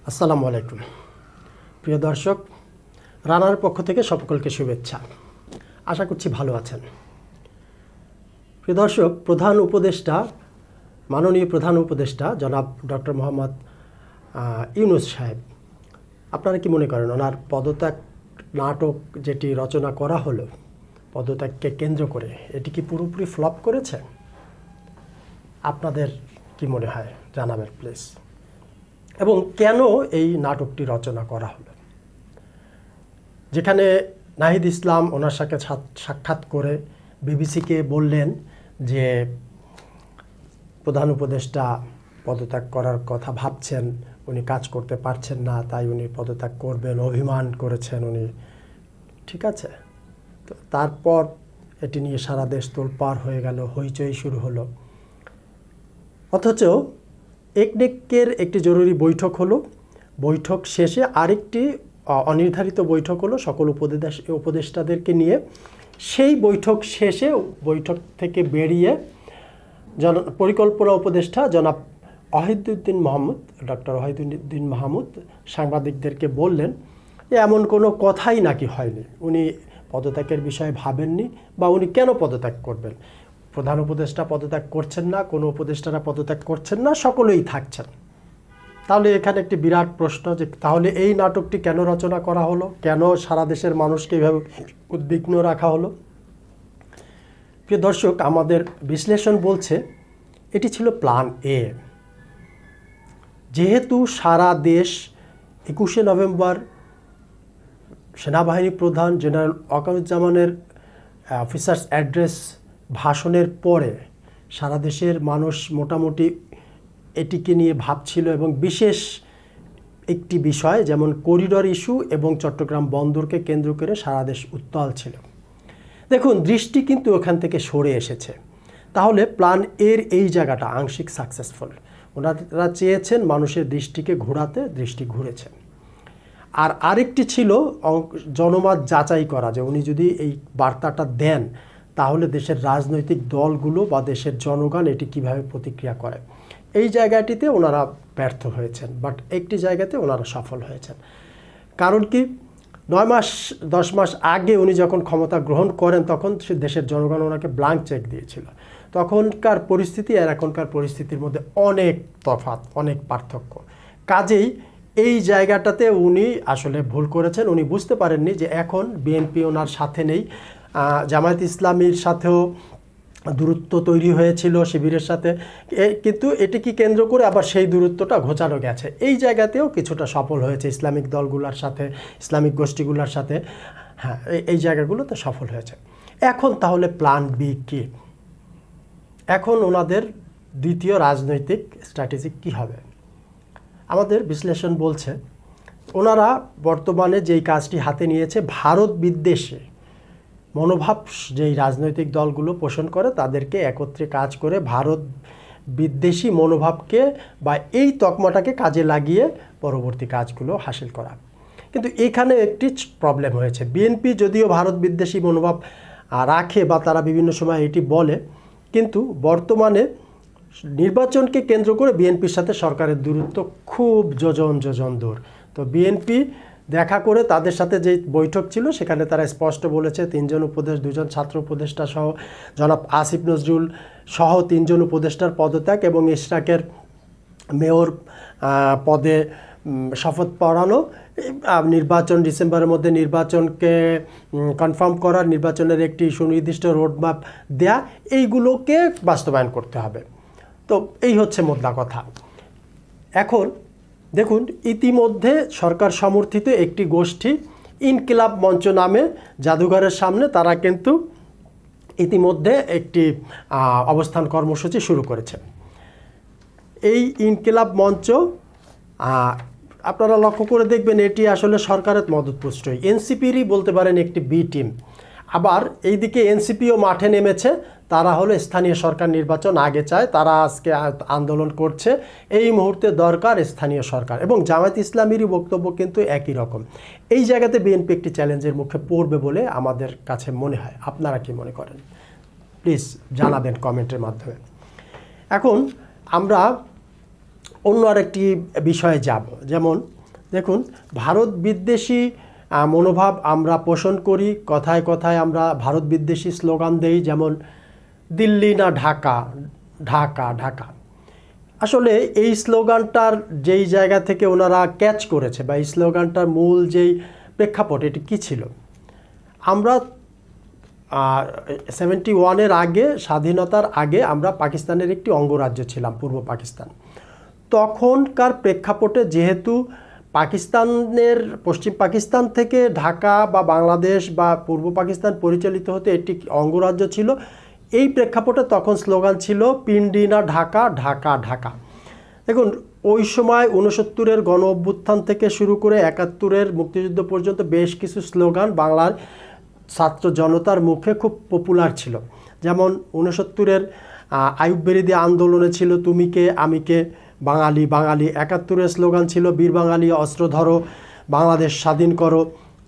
আসসালামু আলাইকুম প্রিয় দর্শক, রানার পক্ষ থেকে সকলকে শুভেচ্ছা। আশা করছি ভালো আছেন। প্রিয় দর্শক, মাননীয় প্রধান উপদেষ্টা জনাব ডক্টর মোহাম্মদ ইউনূস সাহেব, আপনারা কি মনে করেন ওনার পদত্যাগ নাটক যেটি রচনা করা হলো পদত্যাগকে কেন্দ্র করে, এটি কি পুরোপুরি ফ্লপ করেছে? আপনাদের কি মনে হয় জানাবেন প্লিজ। এবং কেন এই নাটকটি রচনা করা হলো, যেখানে নাহিদ ইসলাম ওনার সাথে সাক্ষাৎ করে বিবিসিকে বললেন যে প্রধান উপদেষ্টা পদত্যাগ করার কথা ভাবছেন, উনি কাজ করতে পারছেন না, তাই উনি পদত্যাগ করবেন, অভিমান করেছেন উনি। ঠিক আছে, তো তারপর এটি নিয়ে সারা দেশ তোলপাড় হয়ে গেল, হইচই শুরু হলো। অথচ একনেকের একটি জরুরি বৈঠক হলো, বৈঠক শেষে আরেকটি অনির্ধারিত বৈঠক হলো সকল উপদেষ্টাদেরকে নিয়ে। সেই বৈঠক শেষে বৈঠক থেকে বেরিয়ে পরিকল্পনা উপদেষ্টা জনাব ডক্টর ওয়াহিদুদ্দিন মাহমুদ সাংবাদিকদেরকে বললেন যে এমন কোনো কথাই নাকি হয়নি, উনি পদত্যাগের বিষয়ে ভাবেননি বা উনি কেন পদত্যাগ করবেন। প্রধান উপদেষ্টা পদত্যাগ করছেন না, কোনো উপদেষ্টারা পদত্যাগ করছেন না, সকলেই থাকছেন। তাহলে এখানে একটি বিরাট প্রশ্ন যে তাহলে এই নাটকটি কেন রচনা করা হলো, কেন সারা দেশের মানুষকে এইভাবে উদ্বিগ্ন রাখা হলো? প্রিয় দর্শক, আমাদের বিশ্লেষণ বলছে এটি ছিল প্ল্যান এ। যেহেতু সারা দেশ 21শে নভেম্বর সেনাবাহিনী প্রধান জেনারেল ওয়াকারুজ্জামানের অফিসার্স অ্যাড্রেস ভাষণের পরে সারা দেশের মানুষ মোটামুটি এটিকে নিয়ে ভাবছিল, এবং বিশেষ একটি বিষয় যেমন করিডর ইস্যু এবং চট্টগ্রাম বন্দরকে কেন্দ্র করে সারা দেশ উত্তাল ছিল। দেখুন, দৃষ্টি কিন্তু ওখান থেকে সরে এসেছে। তাহলে প্ল্যান এর এই জায়গাটা আংশিক সাকসেসফুল। ওনারা চেয়েছেন মানুষের দৃষ্টিকে ঘোরাতে, দৃষ্টি ঘুরেছে। আর আরেকটি ছিল জনমত যাচাই করা, যে উনি যদি এই বার্তাটা দেন তাহলে দেশের রাজনৈতিক দলগুলো বা দেশের জনগণ এটি কিভাবে প্রতিক্রিয়া করে। এই জায়গাটিতে ওনারা ব্যর্থ হয়েছেন, বাট একটি জায়গাতে ওনারা সফল হয়েছেন। কারণ কি, 9-10 মাস আগে উনি যখন ক্ষমতা গ্রহণ করেন তখন সে দেশের জনগণ ওনাকে ব্ল্যাঙ্ক চেক দিয়েছিল। তখনকার পরিস্থিতি আর এখনকার পরিস্থিতির মধ্যে অনেক তফাৎ, অনেক পার্থক্য। কাজেই এই জায়গাটাতে উনি আসলে ভুল করেছেন। উনি বুঝতে পারেননি যে এখন বিএনপি ওনার সাথে নেই, জামায়াত ইসলামীর সাথেও দূরত্ব তৈরি হয়েছিল শিবিরের সাথে, কিন্তু এটিকে কেন্দ্র করে আবার সেই দূরত্বটা ঘোচানো গেছে। এই জায়গাতেও কিছুটা সফল হয়েছে ইসলামিক দলগুলোর সাথে, ইসলামিক গোষ্ঠীগুলোর সাথে। হ্যাঁ, এই জায়গাগুলোতে সফল হয়েছে। এখন তাহলে প্ল্যান বি কি? এখন ওনাদের দ্বিতীয় রাজনৈতিক স্ট্র্যাটেজি কী হবে? আমাদের বিশ্লেষণ বলছে ওনারা বর্তমানে যেই কাজটি হাতে নিয়েছে, ভারত বিদ্বেষী মনোভাব যেই রাজনৈতিক দলগুলো পোষণ করে তাদেরকে একত্রে কাজ করে ভারত বিদ্বেষী মনোভাবকে বা এই তকমাটাকে কাজে লাগিয়ে পরবর্তী কাজগুলো হাসিল করা। কিন্তু এখানে একটি প্রবলেম হয়েছে। বিএনপি যদিও ভারত বিদ্বেষী মনোভাব রাখে বা তারা বিভিন্ন সময় এটি বলে, কিন্তু বর্তমানে নির্বাচনকে কেন্দ্র করে বিএনপির সাথে সরকারের দূরত্ব খুব যোজন দূর। তো বিএনপি দেখা করে তাদের সাথে যে বৈঠক ছিল সেখানে তারা স্পষ্ট বলেছে 3 জন উপদেষ্টা, 2 জন ছাত্র উপদেষ্টা সহ জনাব আসিফ নজরুল সহ 3 জন উপদেষ্টার পদত্যাগ এবং ইশরাকের মেয়র পদে শপথ পড়ানো, নির্বাচন ডিসেম্বরের মধ্যে নির্বাচনকে কনফার্ম করার, নির্বাচনের একটি সুনির্দিষ্ট রোডম্যাপ দেয়া, এইগুলোকে বাস্তবায়ন করতে হবে। তো এই হচ্ছে মোদ্দা কথা। এখন দেখুন, ইতিমধ্যে সরকার সমর্থিত একটি গোষ্ঠী ইনকিলাব মঞ্চ নামে জাদুঘরের সামনে তারা কিন্তু ইতিমধ্যে একটি অবস্থান কর্মসূচি শুরু করেছে। এই ইনকিলাব মঞ্চ আপনারা লক্ষ্য করে দেখবেন এটি আসলে সরকারের মদতপুষ্টই, এনসিপিরই বলতে পারেন একটি বি টিম। আবার এইদিকে এনসিপিও মাঠে নেমেছে, তারা হলো স্থানীয় সরকার নির্বাচন আগে চায়, তারা আজকে আন্দোলন করছে। এই মুহূর্তে দরকার স্থানীয় সরকার, এবং জামায়াত ইসলামীরই বক্তব্য কিন্তু একই রকম। এই জায়গাতে বিএনপি একটি চ্যালেঞ্জের মুখে পড়বে বলে আমাদের কাছে মনে হয়। আপনারা কি মনে করেন প্লিজ জানাবেন কমেন্টের মাধ্যমে। এখন আমরা অন্য আরেকটি বিষয়ে যাব। যেমন দেখুন, ভারত বিদ্বেষী মনোভাব আমরা পোষণ করি, কথায় কথায় আমরা ভারত বিদ্বেষী স্লোগান দেই, যেমন দিল্লি না ঢাকা, ঢাকা ঢাকা। আসলে এই স্লোগানটার যেই জায়গা থেকে ওনারা ক্যাচ করেছে বা এই স্লোগানটার মূল যেই প্রেক্ষাপট, এটি কী ছিল? আমরা 71-এর আগে, স্বাধীনতার আগে আমরা পাকিস্তানের একটি অঙ্গরাজ্য ছিলাম, পূর্ব পাকিস্তান। তখনকার প্রেক্ষাপটে যেহেতু পাকিস্তানের পশ্চিম পাকিস্তান থেকে ঢাকা বা বাংলাদেশ বা পূর্ব পাকিস্তান পরিচালিত হতে একটি অঙ্গরাজ্য ছিল, এই প্রেক্ষাপটে তখন স্লোগান ছিল পিন্ডি না ঢাকা, ঢাকা ঢাকা। দেখুন, ওই সময় 69-এর গণ অভ্যুত্থান থেকে শুরু করে 71-এর মুক্তিযুদ্ধ পর্যন্ত বেশ কিছু স্লোগান বাংলার ছাত্র জনতার মুখে খুব পপুলার ছিল। যেমন 69-এর আইয়ুব বেরিদি আন্দোলনে ছিল তুমি কে আমি কে, বাঙালি বাঙালি। 71-এর স্লোগান ছিল বীর বাঙালি অস্ত্র ধরো, বাংলাদেশ স্বাধীন করো।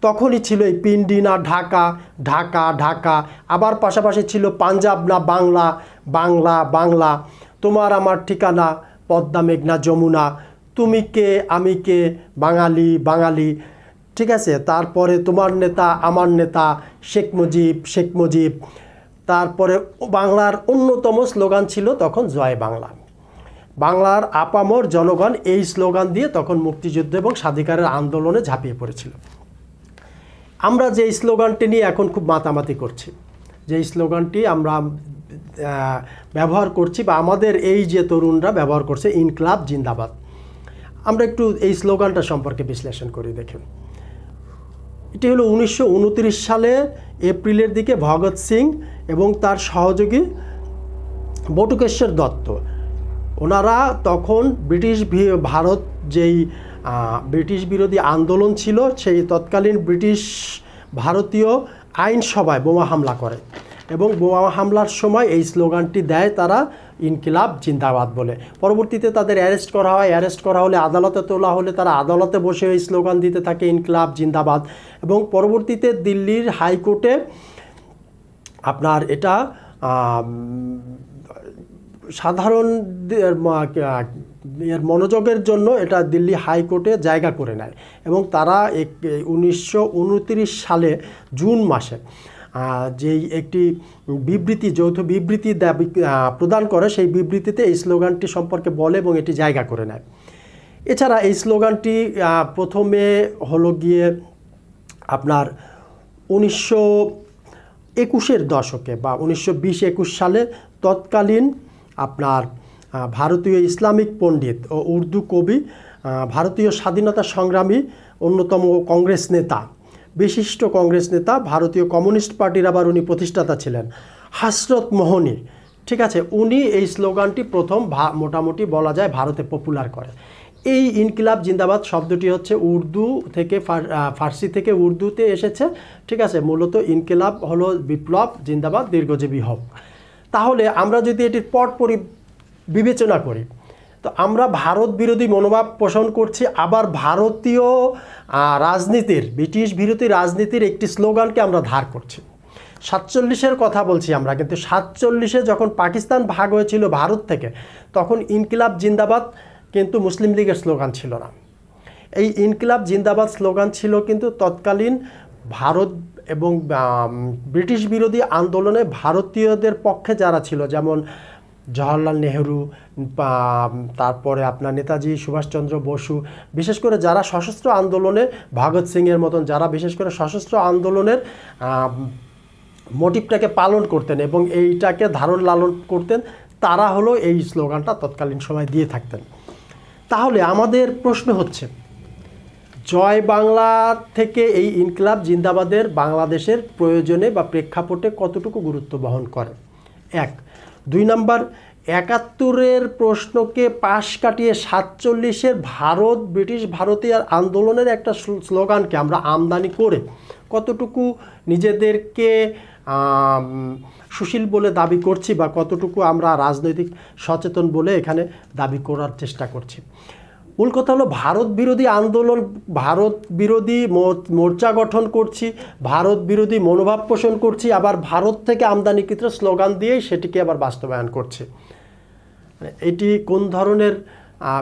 তখনই ছিল এই পিন্ডি না ঢাকা, ঢাকা ঢাকা। আবার পাশাপাশি ছিল পাঞ্জাব না বাংলা, বাংলা বাংলা। তোমার আমার ঠিকানা পদ্মা মেঘনা যমুনা, তুমি কে আমি কে, বাঙালি বাঙালি। ঠিক আছে, তারপরে তোমার নেতা আমার নেতা, শেখ মুজিব শেখ মুজিব। তারপরে বাংলার অন্যতম স্লোগান ছিল তখন জয় বাংলা, বাংলার আপামর জনগণ। এই স্লোগান দিয়ে তখন মুক্তিযুদ্ধ এবং স্বাধিকারের আন্দোলনে ঝাঁপিয়ে পড়েছিল। আমরা যে স্লোগানটি নিয়ে এখন খুব মাতামাতি করছি, যে স্লোগানটি আমরা ব্যবহার করছি বা আমাদের এই যে তরুণরা ব্যবহার করছে, ইনকলাব জিন্দাবাদ। আমরা একটু এই স্লোগানটা সম্পর্কে বিশ্লেষণ করি। দেখুন, এটি হলো 1929 সালে এপ্রিলের দিকে ভগৎ সিং এবং তার সহযোগী বটুকেশ্বর দত্ত, ওনারা তখন ভারত যেই ব্রিটিশ বিরোধী আন্দোলন ছিল, সেই তৎকালীন ব্রিটিশ ভারতীয় আইনসভায় বোমা হামলা করে এবং বোমা হামলার সময় এই স্লোগানটি দেয় তারা, ইনকিলাব জিন্দাবাদ বলে। পরবর্তীতে তাদের অ্যারেস্ট করা হয়, অ্যারেস্ট করা হলে আদালতে তোলা হলে তারা আদালতে বসে এই স্লোগান দিতে থাকে, ইনকিলাব জিন্দাবাদ। এবং পরবর্তীতে দিল্লির হাইকোর্টে আপনার এটা সাধারণ এর মনোযোগের জন্য এটা দিল্লি হাইকোর্টে জায়গা করে নেয় এবং তারা 1929 সালে জুন মাসে যেই একটি বিবৃতি, যৌথ বিবৃতি প্রদান করে, সেই বিবৃতিতে এই স্লোগানটি সম্পর্কে বলে এবং এটি জায়গা করে নেয়। এছাড়া এই স্লোগানটি প্রথমে হলো গিয়ে আপনার 1921-এর দশকে বা 1920-21 সালে তৎকালীন আপনার ভারতীয় ইসলামিক পণ্ডিত ও উর্দু কবি, ভারতীয় স্বাধীনতা সংগ্রামী, অন্যতম কংগ্রেস নেতা, বিশিষ্ট কংগ্রেস নেতা, ভারতীয় কমিউনিস্ট পার্টির আবার উনি প্রতিষ্ঠাতা ছিলেন, হযরত মোহনী। ঠিক আছে, উনি এই স্লোগানটি প্রথম মোটামুটি বলা যায় ভারতে পপুলার করে। এই ইনকিলাব জিন্দাবাদ শব্দটি হচ্ছে উর্দু থেকে ফার্সি থেকে উর্দুতে এসেছে। ঠিক আছে, মূলত ইনকিলাব হলো বিপ্লব, জিন্দাবাদ দীর্ঘজীবী হোক। তাহলে আমরা যদি এটির পট বিবেচনা করি, তো আমরা ভারত বিরোধী মনোভাব পোষণ করছি, আবার ভারতীয় রাজনীতির, ব্রিটিশ বিরোধী রাজনীতির একটি স্লোগানকে আমরা ধার করছি। 47-এর কথা বলছি আমরা, কিন্তু 47-এ যখন পাকিস্তান ভাগ হয়েছিল ভারত থেকে, তখন ইনকিলাব জিন্দাবাদ কিন্তু মুসলিম লীগের স্লোগান ছিল না। এই ইনকিলাব জিন্দাবাদ স্লোগান ছিল কিন্তু তৎকালীন ভারত এবং ব্রিটিশ বিরোধী আন্দোলনে ভারতীয়দের পক্ষে যারা ছিল, যেমন জওহরলাল নেহরু, তারপরে আপনার নেতাজি সুভাষচন্দ্র বসু, বিশেষ করে যারা সশস্ত্র আন্দোলনে, ভগৎ সিংয়ের মতন যারা বিশেষ করে সশস্ত্র আন্দোলনের মোটিভটাকে পালন করতেন এবং এইটাকে ধারণ লালন করতেন, তারা হলো এই স্লোগানটা তৎকালীন সময় দিয়ে থাকতেন। তাহলে আমাদের প্রশ্ন হচ্ছে, জয় বাংলা থেকে এই ইনকিলাব জিন্দাবাদের বাংলাদেশের প্রয়োজনে বা প্রেক্ষাপটে কতটুকু গুরুত্ব বহন করে? 1। 2 নম্বর, 71-এর প্রশ্নকে পাশ কাটিয়ে 47-এর ভারত ব্রিটিশ ভারতীয় আন্দোলনের একটা স্লোগানকে আমরা আমদানি করে কতটুকু নিজেদেরকে সুশীল বলে দাবি করছি বা কতটুকু আমরা রাজনৈতিক সচেতন বলে এখানে দাবি করার চেষ্টা করছি। মূল কথা হলো, ভারত বিরোধী আন্দোলন, ভারত বিরোধী মোর্চা গঠন করছি, ভারত বিরোধী মনোভাব পোষণ করছি, আবার ভারত থেকে আমদানিকৃত স্লোগান দিয়েই সেটিকে আবার বাস্তবায়ন করছে। এটি কোন ধরনের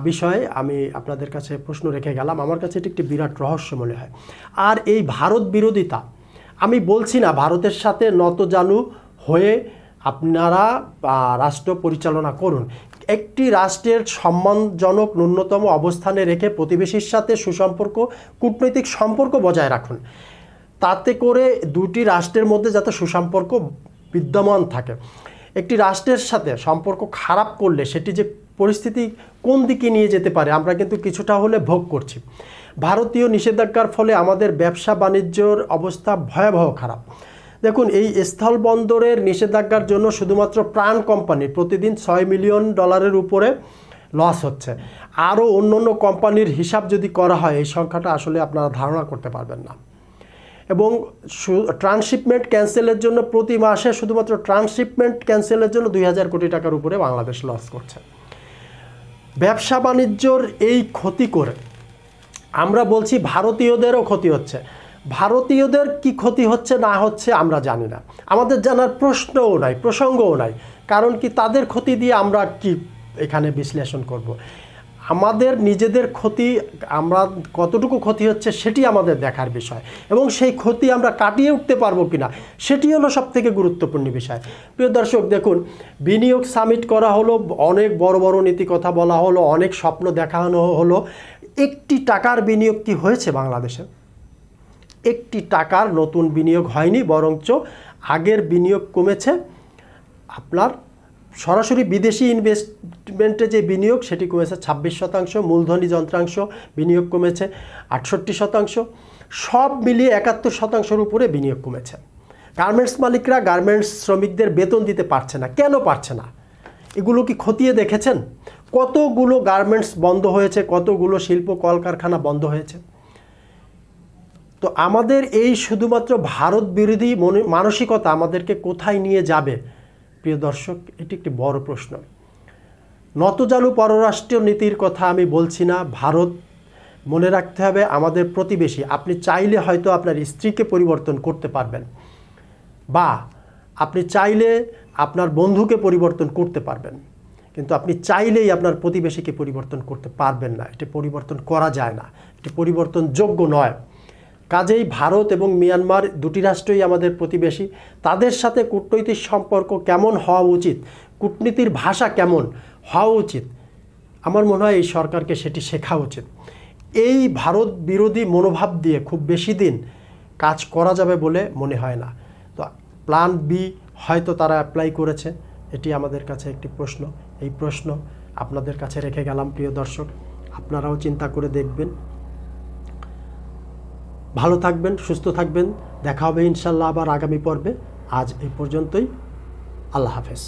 বিষয়ে আমি আপনাদের কাছে প্রশ্ন রেখে গেলাম। আমার কাছে এটি একটি বিরাট রহস্য মনে হয়। আর এই ভারত বিরোধিতা, আমি বলছি না ভারতের সাথে নতজানু হয়ে আপনারা রাষ্ট্র পরিচালনা করুন। একটি রাষ্ট্রের সম্মানজনক ন্যূনতম অবস্থানে রেখে প্রতিবেশীর সাথে সুসম্পর্ক, কূটনৈতিক সম্পর্ক বজায় রাখুন। তাতে করে দুটি রাষ্ট্রের মধ্যে যাতে সুসম্পর্ক বিদ্যমান থাকে। একটি রাষ্ট্রের সাথে সম্পর্ক খারাপ করলে সেটি যে পরিস্থিতি কোন দিকে নিয়ে যেতে পারে আমরা কিন্তু কিছুটা হলে ভোগ করছি। ভারতীয় নিষেধাজ্ঞার ফলে আমাদের ব্যবসা বাণিজ্যর অবস্থা ভয়াবহ খারাপ। দেখুন, এই স্থলবন্দরের নিষেধাজ্ঞার জন্য শুধুমাত্র প্রাণ কোম্পানির প্রতিদিন $6 মিলিয়ন উপরে লস হচ্ছে। আরও অন্য অন্য কোম্পানির হিসাব যদি করা হয় এই সংখ্যাটা আসলে আপনারা ধারণা করতে পারবেন না। এবং ট্রান্সশিপমেন্ট ক্যান্সেলের জন্য প্রতি মাসে শুধুমাত্র ট্রান্সশিপমেন্ট ক্যান্সেলের জন্য 2000 কোটি টাকার উপরে বাংলাদেশ লস করছে। ব্যবসা বাণিজ্যর এই ক্ষতি করে আমরা বলছি ভারতীয়দেরও ক্ষতি হচ্ছে। ভারতীয়দের কি ক্ষতি হচ্ছে না হচ্ছে আমরা জানি না, আমাদের জানার প্রশ্নও নাই, প্রসঙ্গও নাই। কারণ কি, তাদের ক্ষতি দিয়ে আমরা কি এখানে বিশ্লেষণ করব? আমাদের নিজেদের ক্ষতি, আমরা কতটুকু ক্ষতি হচ্ছে সেটি আমাদের দেখার বিষয়, এবং সেই ক্ষতি আমরা কাটিয়ে উঠতে পারবো কিনা সেটি হলো সবথেকে গুরুত্বপূর্ণ বিষয়। প্রিয় দর্শক, দেখুন, বিনিয়োগ সামিট করা হলো, অনেক বড় বড় নীতি কথা বলা হলো, অনেক স্বপ্ন দেখানো হলো। একটি টাকার বিনিয়োগ কি হয়েছে বাংলাদেশে? একটি টাকার নতুন বিনিয়োগ হয়নি, বরঞ্চ আগের বিনিয়োগ কমেছে। আপনার সরাসরি বিদেশি ইনভেস্টমেন্টে যে বিনিয়োগ সেটি কমেছে 26%, মূলধনী যন্ত্রাংশ বিনিয়োগ কমেছে 68%, সব মিলিয়ে 71%-র উপরে বিনিয়োগ কমেছে। গার্মেন্টস মালিকরা গার্মেন্টস শ্রমিকদের বেতন দিতে পারছে না। কেন পারছে না? এগুলো কি খতিয়ে দেখেছেন? কতগুলো গার্মেন্টস বন্ধ হয়েছে, কতগুলো শিল্প কলকারখানা বন্ধ হয়েছে। তো আমাদের এই শুধুমাত্র ভারত বিরোধী মানসিকতা আমাদেরকে কোথায় নিয়ে যাবে প্রিয় দর্শক, এটি একটি বড় প্রশ্ন। নতজানু পররাষ্ট্র নীতির কথা আমি বলছি না। ভারত, মনে রাখতে হবে, আমাদের প্রতিবেশী। আপনি চাইলে হয়তো আপনার স্ত্রীকে পরিবর্তন করতে পারবেন, বা আপনি চাইলে আপনার বন্ধুকে পরিবর্তন করতে পারবেন, কিন্তু আপনি চাইলেই আপনার প্রতিবেশীকে পরিবর্তন করতে পারবেন না। এটি পরিবর্তন করা যায় না, এটি পরিবর্তনযোগ্য নয়। কাজেই ভারত এবং মিয়ানমার দুটি রাষ্ট্রই আমাদের প্রতিবেশী। তাদের সাথে কূটনৈতিক সম্পর্ক কেমন হওয়া উচিত, কূটনীতির ভাষা কেমন হওয়া উচিত, আমার মনে হয় এই সরকারকে সেটি শেখা উচিত। এই ভারত বিরোধী মনোভাব দিয়ে খুব বেশি দিন কাজ করা যাবে বলে মনে হয় না। তো প্ল্যান বি হয়তো তারা অ্যাপ্লাই করেছে, এটি আমাদের কাছে একটি প্রশ্ন। এই প্রশ্ন আপনাদের কাছে রেখে গেলাম প্রিয় দর্শক, আপনারাও চিন্তা করে দেখবেন। ভালো থাকবেন, সুস্থ থাকবেন। দেখা হবে ইনশাল্লাহ আবার আগামী পর্বে। আজ এই পর্যন্তই। আল্লাহ হাফেজ।